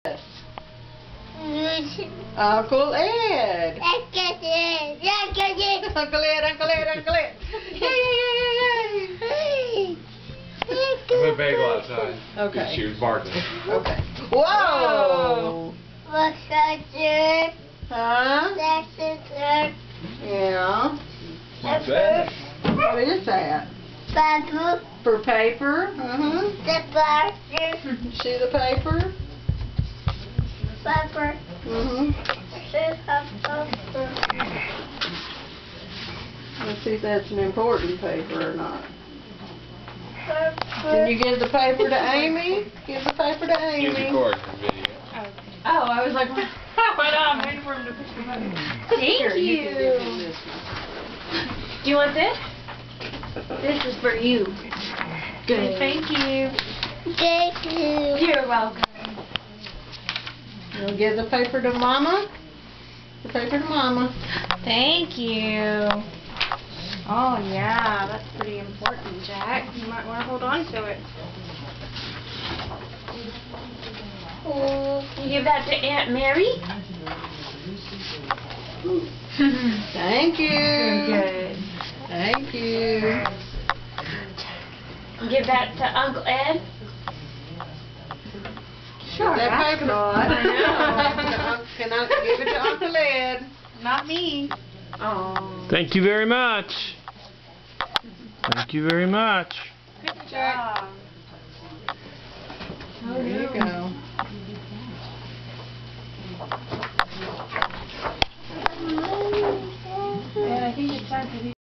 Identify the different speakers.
Speaker 1: Uncle Ed. Uncle Ed, Uncle Ed, Uncle Ed. Yay.
Speaker 2: Put a bagel outside.
Speaker 1: Okay.
Speaker 2: She was barking.
Speaker 1: Okay. Whoa.
Speaker 3: What's that, Dad?
Speaker 1: Huh?
Speaker 3: That's it,
Speaker 1: Yeah.
Speaker 2: What's that?
Speaker 1: What is that?
Speaker 3: Paper.
Speaker 1: For paper?
Speaker 3: The paper.
Speaker 1: See the paper?
Speaker 3: Paper.
Speaker 1: Let's see if that's an important paper or not. Can
Speaker 3: Paper.
Speaker 1: you give the paper to Amy? Give the paper to
Speaker 2: He's
Speaker 1: Amy.
Speaker 2: recording the video.
Speaker 4: Oh, I was like, why not? I'm waiting for him to push the button.
Speaker 1: Here,
Speaker 4: Thank
Speaker 1: can
Speaker 4: you.
Speaker 1: give him this one.
Speaker 4: Do you want this? This is for you. Good. Thank you.
Speaker 3: Thank you.
Speaker 4: You're welcome.
Speaker 1: You'll give the paper to Mama? The paper to Mama.
Speaker 4: Thank you. Oh, yeah, that's pretty important, Jack. You might want to hold on to it. You give that to Aunt Mary?
Speaker 1: Thank you.
Speaker 4: Good.
Speaker 1: Thank you.
Speaker 4: Give that to Uncle Ed? Sure,
Speaker 1: That
Speaker 4: that's
Speaker 1: paper.
Speaker 4: I know.
Speaker 1: Can I give it to Uncle Ed?
Speaker 4: Not me. Oh.
Speaker 5: Thank you very much. Thank you very much.
Speaker 4: Good job.
Speaker 1: There you go.
Speaker 4: And I think it's time for